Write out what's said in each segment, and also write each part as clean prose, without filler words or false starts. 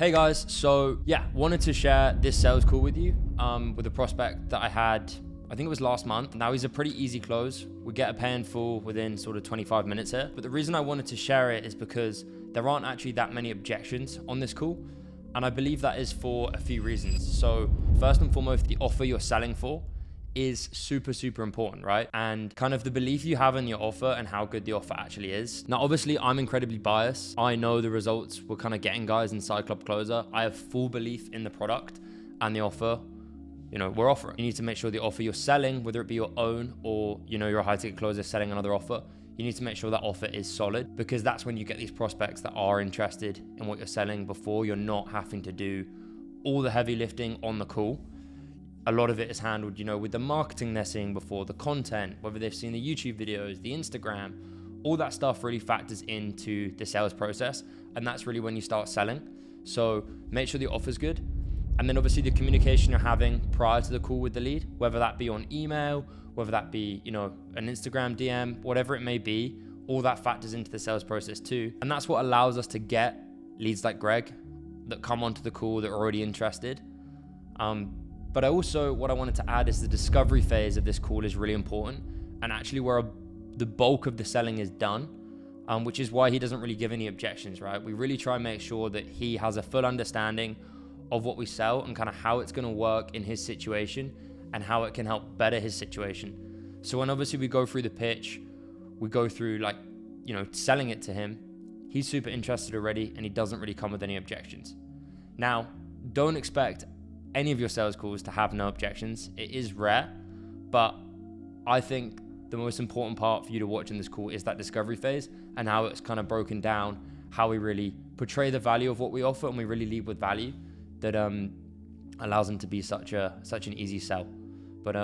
Hey guys, so yeah, wanted to share this sales call with you with a prospect that I had, I think it was last month. Now he's a pretty easy close. We get a pay in full within sort of 25 minutes here. But the reason I wanted to share it is because there aren't actually that many objections on this call. And I believe that is for a few reasons. So first and foremost, the offer you're selling for is super, super important, right? And kind of the belief you have in your offer and how good the offer actually is. Now, obviously, I'm incredibly biased. I know the results we're kind of getting guys in Side Club Closer. I have full belief in the product and the offer, we're offering. You need to make sure the offer you're selling, whether it be your own or, you're a high ticket closer selling another offer, you need to make sure that offer is solid, because that's when you get these prospects that are interested in what you're selling before you're not having to do all the heavy lifting on the call. A lot of it is handled, with the marketing they're seeing before, the content, whether they've seen the YouTube videos, the Instagram, all that stuff really factors into the sales process. And that's really when you start selling. So make sure the offer's good. And then obviously the communication you're having prior to the call with the lead, whether that be on email, whether that be, an Instagram DM, whatever it may be, all that factors into the sales process too. And that's what allows us to get leads like Greg that come onto the call that are already interested. But what I wanted to add is the discovery phase of this call is really important, and actually where the bulk of the selling is done, which is why he doesn't really give any objections, right? We really try and make sure that he has a full understanding of what we sell and kind of how it's going to work in his situation and how it can help better his situation. So when obviously we go through the pitch, we go through selling it to him, he's super interested already and he doesn't really come with any objections. Now, don't expect any of your sales calls to have no objections. It is rare, but I think the most important part for you to watch in this call is that discovery phase and how it's kind of broken down, how we really portray the value of what we offer and we really lead with value that allows them to be such an easy sell. But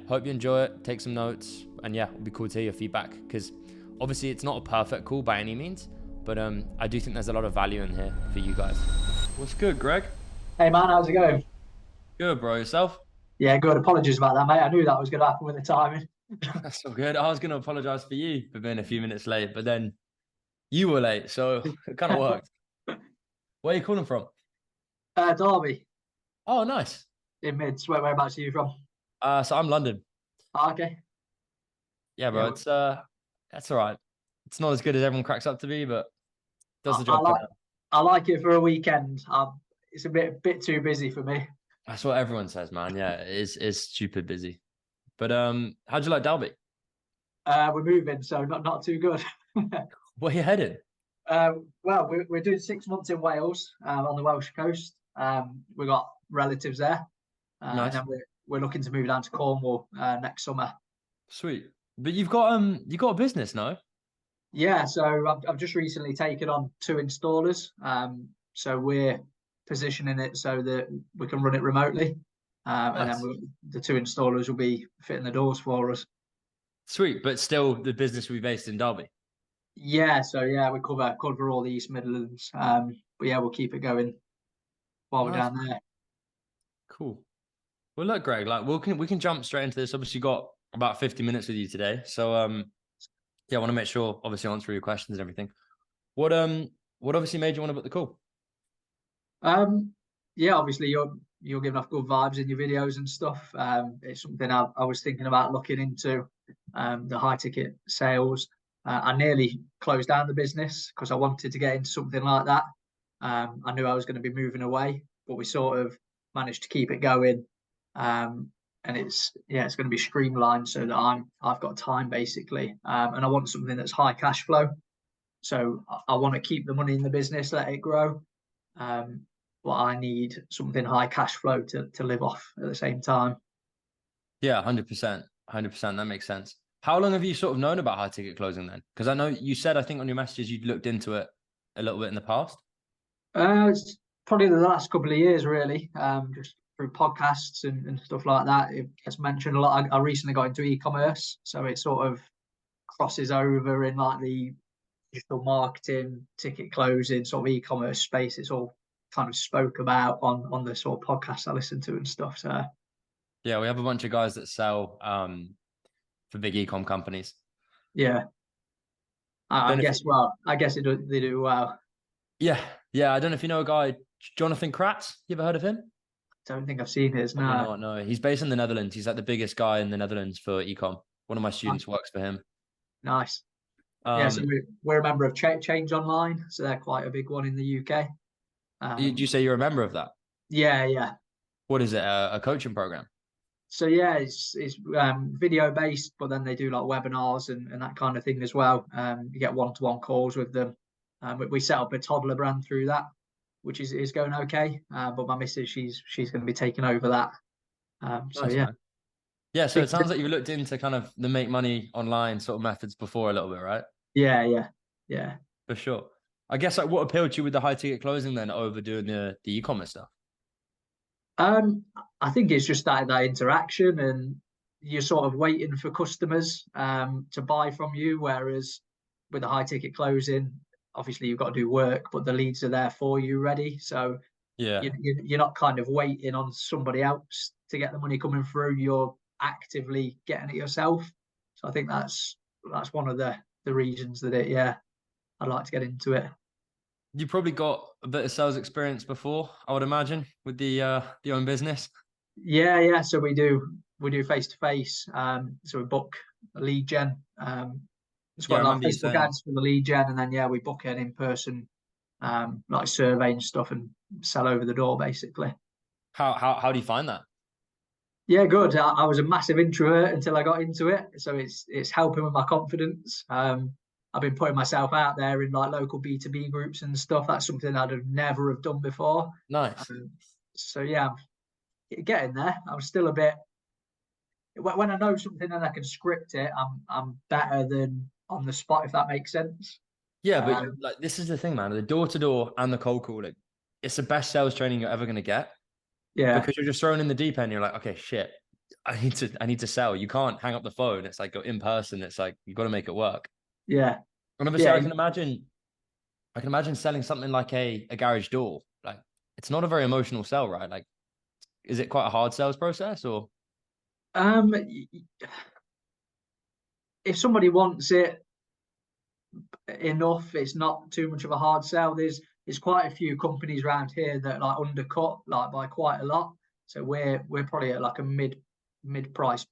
hope you enjoy it, take some notes, and it'll be cool to hear your feedback, because obviously it's not a perfect call by any means, but I do think there's a lot of value in here for you guys. What's good, Greg? Hey man, how's it going? Good, bro. Yourself? Yeah, good. Apologies about that, mate. I knew that was going to happen with the timing. That's all good. I was going to apologize for you for being a few minutes late, but then you were late, so it kind of worked. Where are you calling from? Derby Oh, nice. in Mids. Whereabouts are you from? So I'm London. Oh, okay. Yeah, bro. Yeah, It's that's all right. It's not as good as everyone cracks up to be, but does I, the I job. like I like it for a weekend. It's a bit too busy for me. That's what everyone says, man. Yeah, it's stupid busy. But how'd you like Derby? We're moving, so not too good. Where you headed? Well, we're doing 6 months in Wales, on the Welsh coast. We've got relatives there, and Nice. then we're looking to move down to Cornwall next summer. Sweet. But you've got a business, no? Yeah, so I've just recently taken on 2 installers. So we're positioning it so that we can run it remotely, and Nice. then the 2 installers will be fitting the doors for us. Sweet, but still the business will be based in Derby. Yeah, so yeah, we cover all the East Midlands. But yeah, we'll keep it going while we're Nice. down there. Cool. Well, look, Greg, we can jump straight into this. Obviously, got about 50 minutes with you today, so I want to make sure, obviously, answer your questions and everything. What obviously made you want to book the call? Yeah, obviously you're giving off good vibes in your videos and stuff. It's something I was thinking about looking into, the high ticket sales. I nearly closed down the business because I wanted to get into something like that. I knew I was going to be moving away, but we sort of managed to keep it going. And it's going to be streamlined so that I've got time basically, and I want something that's high cash flow. So I want to keep the money in the business, let it grow. But I need something high cash flow to live off at the same time. Yeah, 100%. 100%. That makes sense. How long have you sort of known about high ticket closing then? Because I know you said, I think on your messages, you'd looked into it a little bit in the past. It's probably the last couple of years, really, just through podcasts and stuff like that. It gets mentioned a lot. I recently got into e-commerce, so it sort of crosses over in like the digital marketing, ticket closing, sort of e-commerce space. It's all kind of spoke about on the sort of podcasts I listen to and stuff. So Yeah, we have a bunch of guys that sell for big e-com companies. yeah, I guess. Well, I guess they do well. Yeah. I don't know if you know a guy Jonathan Kratz. You ever heard of him? Don't think I've seen his. Probably No. not. No, he's based in the Netherlands. He's like the biggest guy in the Netherlands for ecom. One of my students works for him. Nice. Yeah, so Um, we're a member of Change Online, so they're quite a big one in the UK. did you say you're a member of that? Yeah, yeah. What is it? A coaching program? So yeah, it's video based, but then they do like webinars and that kind of thing as well. You get one-to-one calls with them. We set up a toddler brand through that, which is going okay. But my missus, she's going to be taking over that. So Nice, yeah, man. Yeah, so it sounds like you've looked into kind of the make money online sort of methods before a little bit, right? yeah. For sure. I guess like what appealed to you with the high ticket closing then over doing the e-commerce stuff? I think it's just that interaction, and you're sort of waiting for customers to buy from you, whereas with a high ticket closing, obviously you've got to do work, but the leads are there for you ready. So Yeah. you're not kind of waiting on somebody else to get the money coming through. You're actively getting it yourself. So I think that's one of the reasons that I'd like to get into it. You probably got a bit of sales experience before, I would imagine, with the own business. Yeah. So we do face to face. So we book a lead gen. It's Yeah, I got like remember you Facebook saying. ads for the lead gen, and then we book an in person like survey and stuff, and sell over the door basically. How do you find that? Yeah, good. I was a massive introvert until I got into it, so it's helping with my confidence. I've been putting myself out there in like local B2B groups and stuff. That's something I'd have never have done before. Nice. So yeah, I'm getting there. I'm still a bit when I know something and I can script it. I'm better than on the spot, if that makes sense. Yeah, but Um, like this is the thing, man. The door to door and the cold calling, it's the best sales training you're ever gonna get yeah, because you're just thrown in the deep end. You're like, okay, shit, I need to sell. You can't hang up the phone. It's like go in person. It's like you got to make it work. yeah, And obviously, yeah, I can imagine selling something like a garage door. Like it's not a very emotional sell, right? Like, is it quite a hard sales process or? um, if somebody wants it enough, it's not too much of a hard sell. There's quite a few companies around here that like undercut like by quite a lot. So we're probably at like a mid price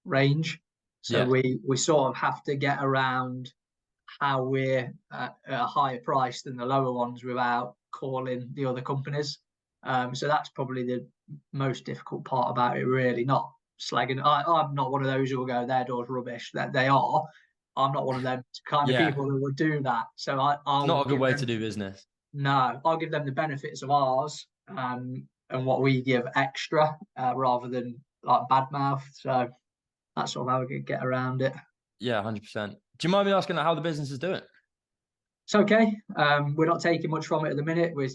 range. So Yeah, we sort of have to get around how we're at a higher price than the lower ones without calling the other companies. So that's probably the most difficult part about it, really. Not slagging. I'm not one of those who will go, their door's rubbish. That they are. I'm not one of them kind of yeah. people that would do that. So It's I'll not a good give way to them do business. no. I'll give them the benefits of ours and what we give extra rather than like bad mouth. So that's sort of how we get around it. Yeah, 100%. Do you mind me asking how the business is doing? It's okay. We're not taking much from it at the minute. We're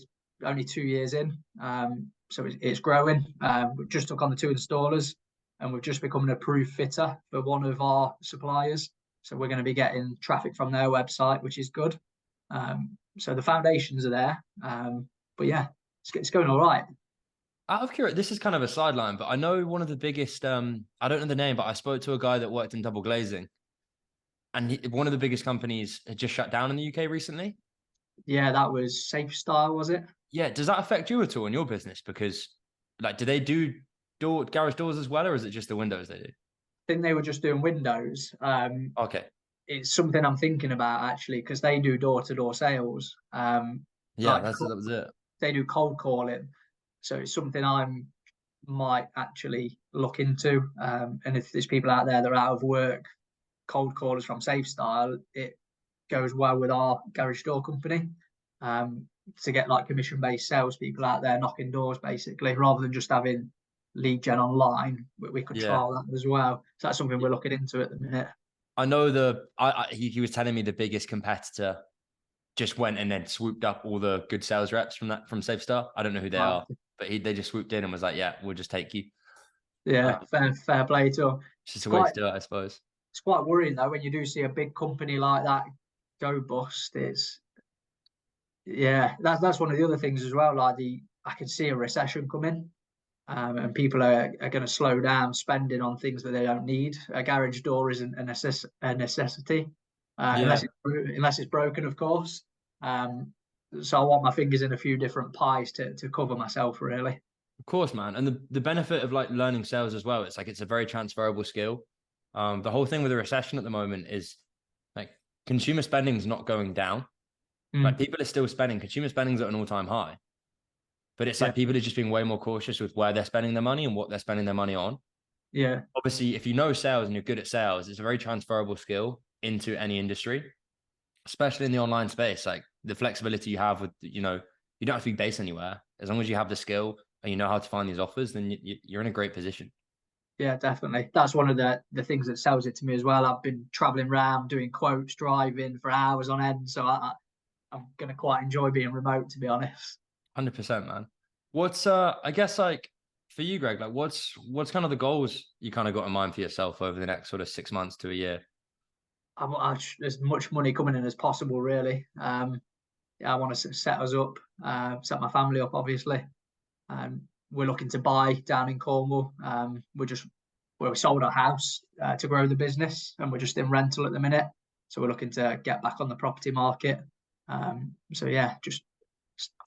only 2 years in, so it's growing. We've just took on the 2 installers, and we've just become an approved fitter for one of our suppliers. So we're going to be getting traffic from their website, which is good. So the foundations are there, but yeah, it's going all right. Out of curiosity, this is kind of a sideline, but I know one of the biggest, I don't know the name, but I spoke to a guy that worked in double glazing, and one of the biggest companies had just shut down in the UK recently. Yeah, that was Safe Style, was it? Yeah, does that affect you at all in your business? Because, like, do they do garage doors as well, or is it just the windows they do? I think they were just doing windows. Okay, It's something I'm thinking about actually because they do door to door sales. yeah, Like that was it. they do cold calling, so it's something I might actually look into. And if there's people out there that are out of work, cold callers from Safe Style, it goes well with our garage door company. To get like commission based salespeople out there knocking doors basically, rather than just having lead gen online, we could Yeah. trial that as well. So that's something we're looking into at the minute. I know he was telling me the biggest competitor just went and then swooped up all the good sales reps from SafeStar. I don't know who they are, but they just swooped in and was like, "Yeah, we'll just take you." Yeah, fair play to them. It's just It's a way quite to do it, I suppose. it's quite worrying though when you do see a big company like that go bust. It's that's one of the other things as well. Like I can see a recession coming, and people are going to slow down spending on things that they don't need. A garage door isn't a necessity, Yeah, unless it's broken, of course. So I want my fingers in a few different pies to cover myself really. Of course, man. And the benefit of like learning sales as well, it's like it's a very transferable skill. The whole thing with the recession at the moment is like consumer spending is not going down. Like Mm, people are still spending. Consumer spending's at an all-time high. But it's yeah, like people are just being way more cautious with where they're spending their money and what they're spending their money on. yeah, Obviously, if you know sales and you're good at sales, it's a very transferable skill into any industry, especially in the online space. Like the flexibility you have with, you know, you don't have to be based anywhere. As long as you have the skill and you know how to find these offers, then you're in a great position. yeah, definitely. That's one of the things that sells it to me as well. I've been traveling around doing quotes, driving for hours on end, so I'm gonna quite enjoy being remote, to be honest. 100%, man. What's I guess like for you, Greg, like what's kind of the goals you kind of got in mind for yourself over the next sort of 6 months to a year? As much money coming in as possible, really. Yeah, I want to set us up, set my family up, obviously. We're looking to buy down in Cornwall. We sold our house to grow the business, and we're just in rental at the minute. So we're looking to get back on the property market. So yeah, just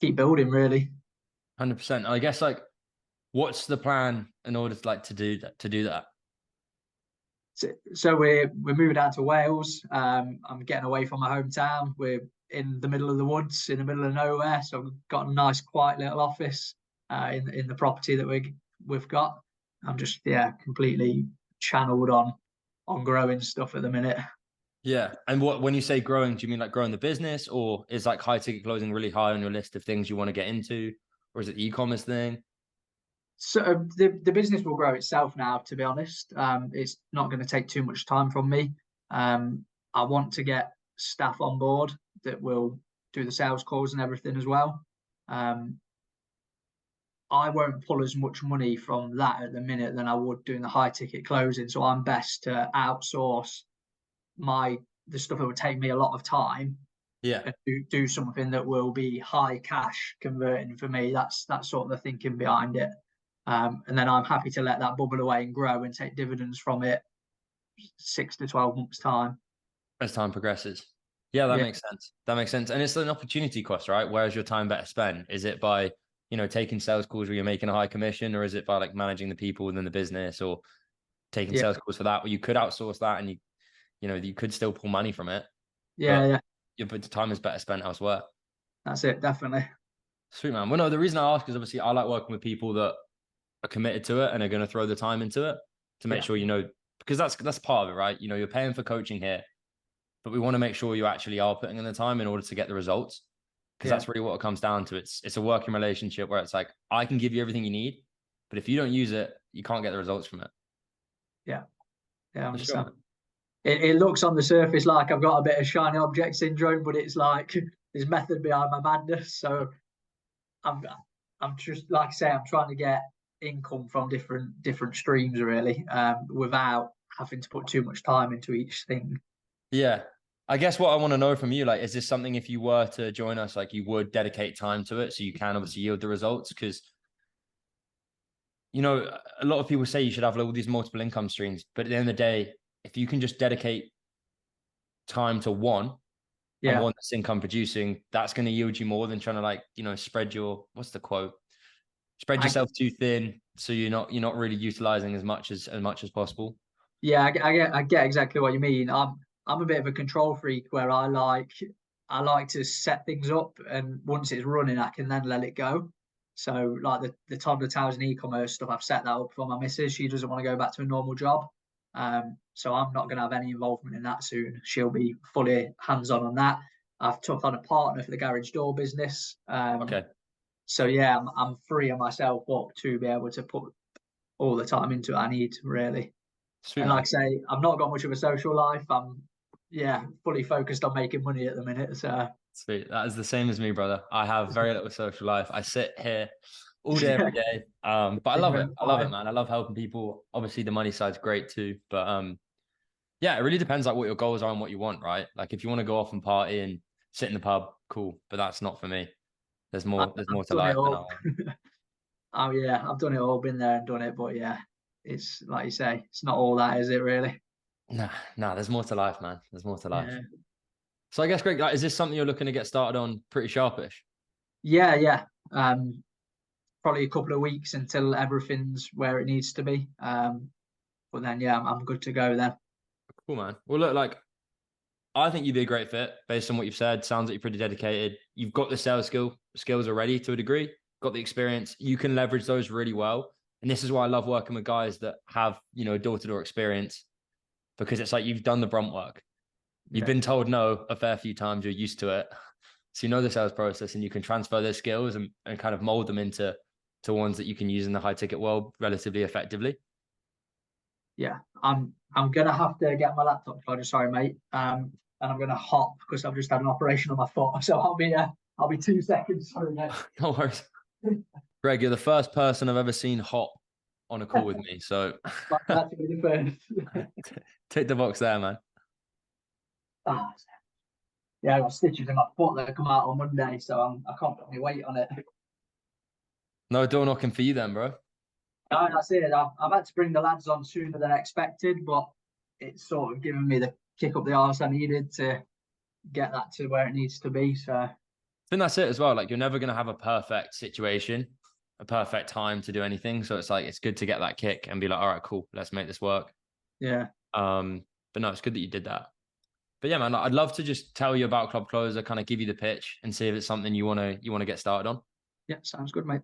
keep building, really. 100%. I guess like what's the plan in order to like to do that? So we're moving down to Wales. I'm getting away from my hometown. We're in the middle of the woods, in the middle of nowhere. So we've got a nice, quiet little office in the property that we've got. I'm just completely channeled on growing stuff at the minute. Yeah. And what when you say growing, do you mean like growing the business or is like high ticket closing really high on your list of things you want to get into? Or is it the e-commerce thing? So the business will grow itself now. To be honest, it's not going to take too much time from me. I want to get staff on board that will do the sales calls and everything as well. Um, I won't pull as much money from that at the minute than I would doing the high ticket closing. So I'm best to outsource my the stuff that would take me a lot of time Yeah. and do something that will be high cash converting for me. That's sort of the thinking behind it. And then I'm happy to let that bubble away and grow and take dividends from it 6 to 12 months time. As time progresses. Yeah, that Yeah, makes sense. That makes sense. And it's an opportunity cost, right? Where's your time better spent? Is it by, you know, taking sales calls where you're making a high commission, or is it by like managing the people within the business or taking yeah, sales calls for that? Where you could outsource that and you know, you could still pull money from it, yeah, but yeah. your time is better spent elsewhere. That's it, definitely. Sweet, man. Well, no, the reason I ask is obviously I like working with people that are committed to it and are going to throw the time into it to make Yeah, sure, you know, because that's part of it, right? You know, you're paying for coaching here, but we want to make sure you actually are putting in the time in order to get the results. Because yeah, that's really what it comes down to. It's a working relationship where it's like, I can give you everything you need, but if you don't use it, you can't get the results from it. yeah, yeah. I For sure, understand. man. It looks on the surface like I've got a bit of shiny object syndrome, but it's like there's method behind my madness. So I'm I'm just like I say, I'm trying to get income from different streams really, without having to put too much time into each thing. Yeah. I guess what I want to know from you, like, is this something if you were to join us, like you would dedicate time to it so you can obviously yield the results? Because, you know, a lot of people say you should have all these multiple income streams, but at the end of the day, if you can just dedicate time to one and Yeah, one that's income producing, that's going to yield you more than trying to like, you know, spread your, what's the quote? Spread I yourself too thin. So you're not really utilizing as much as possible. yeah, I get exactly what you mean. I'm a bit of a control freak where I like to set things up, and once it's running, I can then let it go. So like the Toddler Towers and e-commerce stuff, I've set that up for my missus. She doesn't want to go back to a normal job, so I'm not going to have any involvement in that soon. She'll be fully hands on that. I've took on a partner for the garage door business. Okay. So yeah, I'm freeing myself up to be able to put all the time into it I need really. Sweet, And like man. I say, I've not got much of a social life. I'm fully focused on making money at the minute. So Sweet. That is the same as me, brother. I have very little social life. I sit here all day, every day. But I love it. I love it, man. I love helping people. Obviously, the money side's great too. But yeah, it really depends like what your goals are and what you want, right? Like if you want to go off and party and sit in the pub, cool. But that's not for me. There's I've more to done it life than I all. want. Oh yeah, I've done it all, been there and done it. But yeah, it's like you say, it's not all that, is it really? Nah, there's more to life, man. There's more to life. Yeah. So I guess, Greg, like, is this something you're looking to get started on pretty sharpish? Yeah, yeah. Probably a couple of weeks until everything's where it needs to be. But then, yeah, I'm good to go then. Cool, man. Well, look, like, I think you'd be a great fit based on what you've said. Sounds like you're pretty dedicated. You've got the skills already to a degree, got the experience. You can leverage those really well. And this is why I love working with guys that have, door-to-door experience, because it's like you've done the brunt work. You've Yeah, been told no a fair few times, you're used to it. So you know the sales process and you can transfer those skills and kind of mold them into ones that you can use in the high ticket world relatively effectively. yeah. I'm gonna have to get my laptop charger. Sorry, mate. And I'm gonna hop because I've just had an operation on my foot. So I'll be 2 seconds. Sorry, mate. No worries. Greg, you're the first person I've ever seen hop on a call with me. So That's gonna be the first. tick the box there, man. Ah, yeah, I got stitches in my foot that come out on Monday, so I can't put any weight on it. No door knocking for you then, bro. No, that's it. I've had to bring the lads on sooner than expected, but it's sort of given me the kick up the arse I needed to get that to where it needs to be. So I think that's it as well. Like you're never going to have a perfect situation, a perfect time to do anything. So it's like, it's good to get that kick and be like, all right, cool, let's make this work. yeah, But no, it's good that you did that. But yeah, man, I'd love to just tell you about Club Closer, kind of give you the pitch and see if it's something you want to get started on. yeah, sounds good, mate.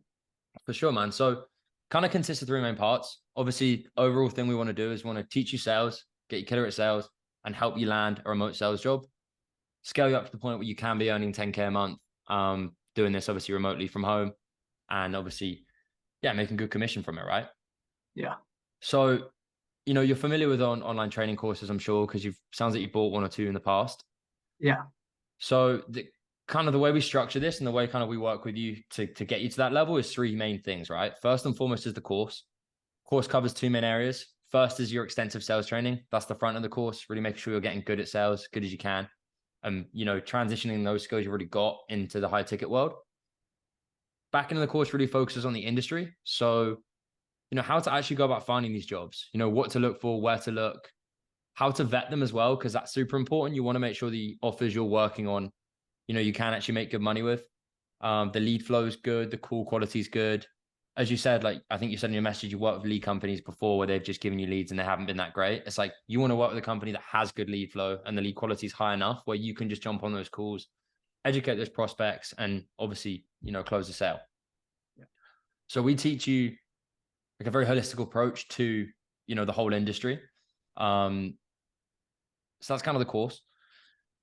For sure, man. So kind of consists of three main parts. Obviously, overall thing we want to do is want to teach you sales, get you killer at sales, and help you land a remote sales job. Scale you up to the point where you can be earning 10K a month, doing this obviously remotely from home, and obviously, yeah, making good commission from it, right? Yeah, So, you're familiar with online training courses, I'm sure, because sounds like you bought one or two in the past. yeah, So the kind of the way we structure this and the way kind of we work with you to get you to that level is three main things, right? First and foremost is the course. Course covers two main areas. First is your extensive sales training. That's the front of the course, really making sure you're getting good at sales, good as you can. And, transitioning those skills you've already got into the high ticket world. Back into the course really focuses on the industry. So, how to actually go about finding these jobs, what to look for, where to look, how to vet them as well, because that's super important. You want to make sure the offers you're working on, you can actually make good money with. The lead flow is good. The call quality is good. As you said, like, I think you said in your message, you worked with lead companies before where they've just given you leads and they haven't been that great. It's like, you want to work with a company that has good lead flow and the lead quality is high enough where you can just jump on those calls, educate those prospects, and obviously, close the sale. yeah, So we teach you like a very holistic approach to, the whole industry. So that's kind of the course.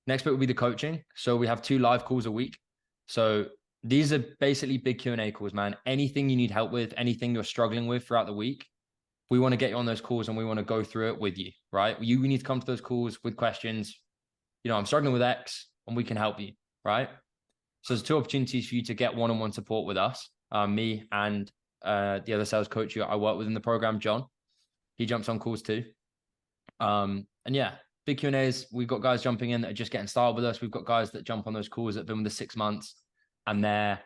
Next bit will be the coaching. So we have 2 live calls a week. So these are basically big Q&A calls, man. Anything you need help with, anything you're struggling with throughout the week, we want to get you on those calls and we want to go through it with you, right? You need to come to those calls with questions. I'm struggling with X and we can help you, right? So there's 2 opportunities for you to get one-on-one support with us, me and the other sales coach I work with in the program, John. He jumps on calls too. And yeah, big Q&As. We've got guys jumping in that are just getting started with us. We've got guys that jump on those calls that have been with us 6 months and they're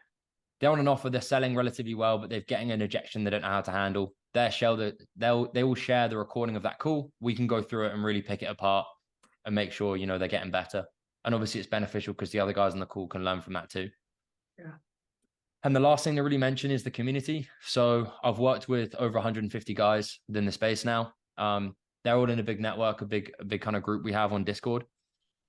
on an offer. They're selling relatively well, but they're getting an objection they don't know how to handle. They will share the recording of that call. We can go through it and really pick it apart and make sure, they're getting better. And obviously it's beneficial because the other guys on the call can learn from that too. yeah, And the last thing to really mention is the community. So I've worked with over 150 guys within the space now. They're all in a big network, a big kind of group we have on Discord.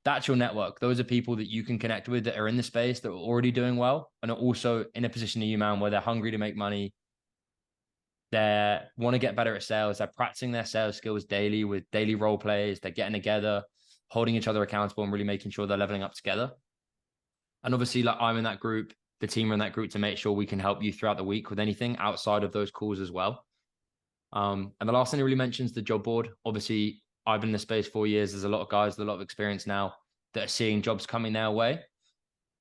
That's your network. Those are people that you can connect with that are in the space that are already doing well and are also in a position to you, man, where they're hungry to make money. They want to get better at sales. They're practicing their sales skills daily with daily role plays. They're getting together, holding each other accountable and really making sure they're leveling up together. And obviously, like, I'm in that group, the team are in that group to make sure we can help you throughout the week with anything outside of those calls as well. And the last thing I really mentions the job board. Obviously, I've been in the space 4 years. There's a lot of guys with a lot of experience now that are seeing jobs coming their way.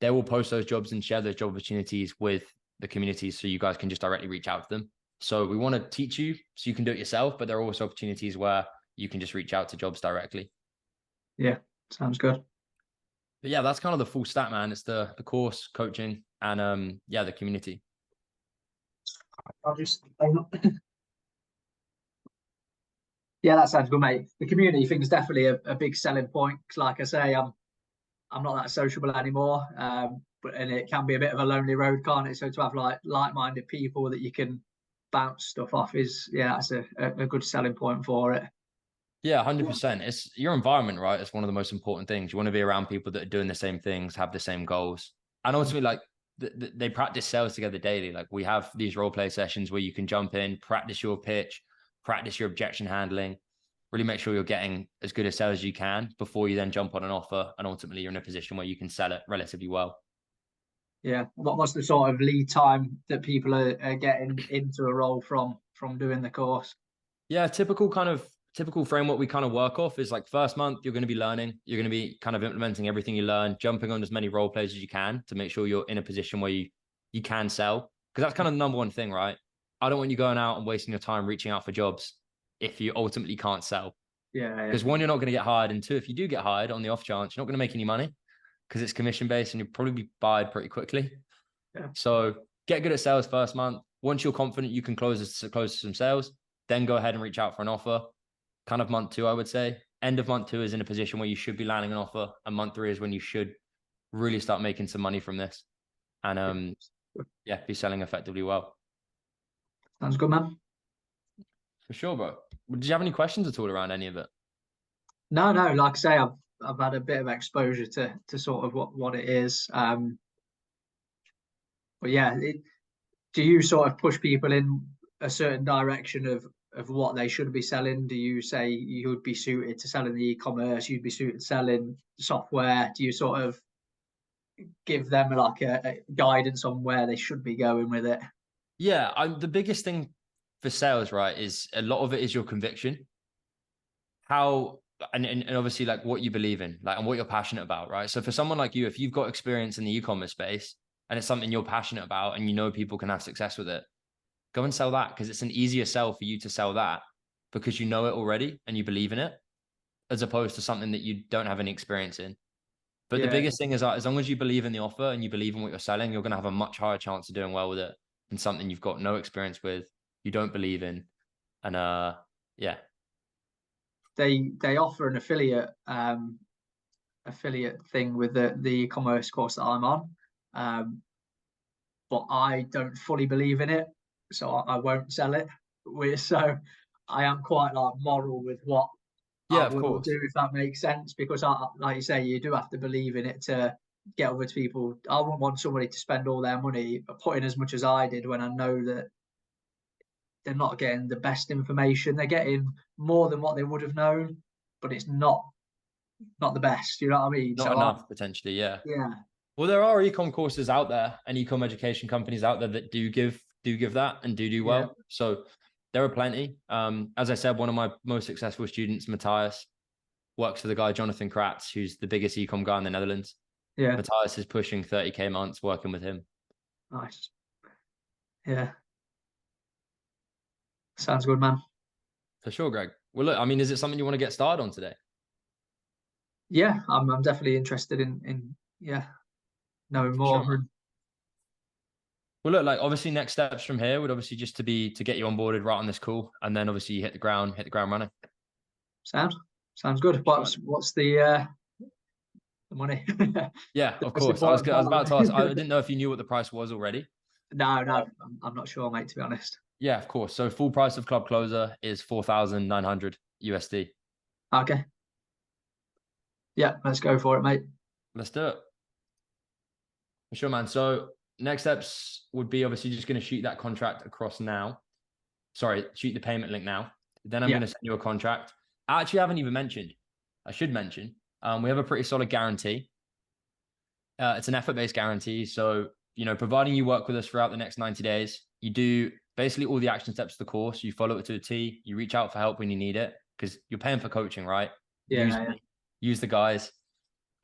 They will post those jobs and share those job opportunities with the communities so you guys can just directly reach out to them. So we want to teach you so you can do it yourself, but there are also opportunities where you can just reach out to jobs directly. yeah. Sounds good. But yeah, that's kind of the full stack, man. It's the course, coaching, and the community. I'll just yeah, that sounds good, mate. The community thing is definitely a big selling point. 'Cause like I say, I'm not that sociable anymore. And it can be a bit of a lonely road, can't it? So to have like-minded people that you can bounce stuff off is, yeah, that's a good selling point for it. Yeah, 100%. It's your environment, right? It's one of the most important things. You want to be around people that are doing the same things, have the same goals. And ultimately, like they practice sales together daily. Like we have these role play sessions where you can jump in, practice your pitch, practice your objection handling, really make sure you're getting as good a sale as you can before you then jump on an offer. And ultimately, you're in a position where you can sell it relatively well. Yeah. What's the sort of lead time that people are getting into a role from doing the course? Yeah, typical framework we kind of work off is like first month, you're going to be learning. You're going to be kind of implementing everything you learn, jumping on as many role plays as you can to make sure you're in a position where you can sell. Because that's kind of the number one thing, right? I don't want you going out and wasting your time reaching out for jobs if you ultimately can't sell. Yeah. Because one, you're not going to get hired, and two, if you do get hired on the off chance, you're not going to make any money because it's commission based and you'll probably be fired pretty quickly. Yeah. So get good at sales first month. Once you're confident you can close some sales, then go ahead and reach out for an offer. Kind of month 2, I would say. End of month 2 is in a position where you should be landing an offer, and month 3 is when you should really start making some money from this, and yeah, be selling effectively well. Sounds good, man. For sure, bro. Did you have any questions at all around any of it? No, like I say, I've had a bit of exposure to sort of what it is. But yeah, do you sort of push people in a certain direction of what they should be selling? Do you say you would be suited to selling the e-commerce, you'd be suited to selling software? Do you sort of give them like a guidance on where they should be going with it? Yeah, the biggest thing for sales, right, is a lot of it is your conviction. How and obviously like what you believe in, like and what you're passionate about, right? So for someone like you, if you've got experience in the e-commerce space and it's something you're passionate about and you know people can have success with it, go and sell that because it's an easier sell for you to sell that because you know it already and you believe in it, as opposed to something that you don't have any experience in. But the Yeah, biggest thing is that as long as you believe in the offer and you believe in what you're selling, you're going to have a much higher chance of doing well with it than something you've got no experience with, you don't believe in. And yeah. they offer an affiliate thing with the e-commerce course that I'm on. But I don't fully believe in it, so I won't sell it. So I am quite like moral with what I Yeah, of will course. do, if that makes sense. Because like you say, you do have to believe in it to get over to people. I wouldn't want somebody to spend all their money putting as much as I did when I know that they're not getting the best information. They're getting more than what they would have known, but it's not the best. You know what I mean? Not So enough potentially. Yeah. yeah, Well, there are ecom courses out there and ecom education companies out there that do give that and do yeah, well. So there are plenty. As I said, one of my most successful students, Matthias, works for the guy Jonathan Kratz, who's the biggest ecom guy in the Netherlands. yeah. Matthias is pushing 30K months working with him. Nice. Yeah, sounds good, man. For sure, Greg. Well, look, I mean, is it something you want to get started on today? Yeah, I'm definitely interested in yeah, knowing For sure, more. man. Well, look, like obviously next steps from here would obviously just to get you onboarded right on this call, and then obviously you hit the ground running. Sounds good. What's the money? Yeah, The of most course. I was important part about of to ask. I it. didn't know if you knew what the price was already. No, I'm not sure, mate. To be honest. Yeah, of course. So full price of Club Closer is 4,900 USD. Okay. Yeah, let's go for it, mate. Let's do it. For sure, man. So next steps would be obviously just going to shoot that contract across now. Sorry, shoot the payment link now. Then I'm Yeah, going to send you a contract. I actually haven't even mentioned. I should mention. We have a pretty solid guarantee. It's an effort-based guarantee. So, providing you work with us throughout the next 90 days, you do basically all the action steps of the course. You follow it to a T. You reach out for help when you need it because you're paying for coaching, right? Use yeah, me, use the guys.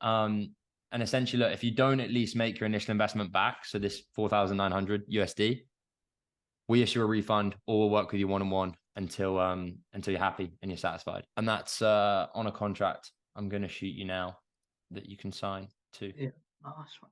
And essentially, look, if you don't at least make your initial investment back, so this 4,900 USD, we issue a refund or we'll work with you one-on-one until you're happy and you're satisfied. And that's on a contract I'm going to shoot you now that you can sign to. yeah. Nice one.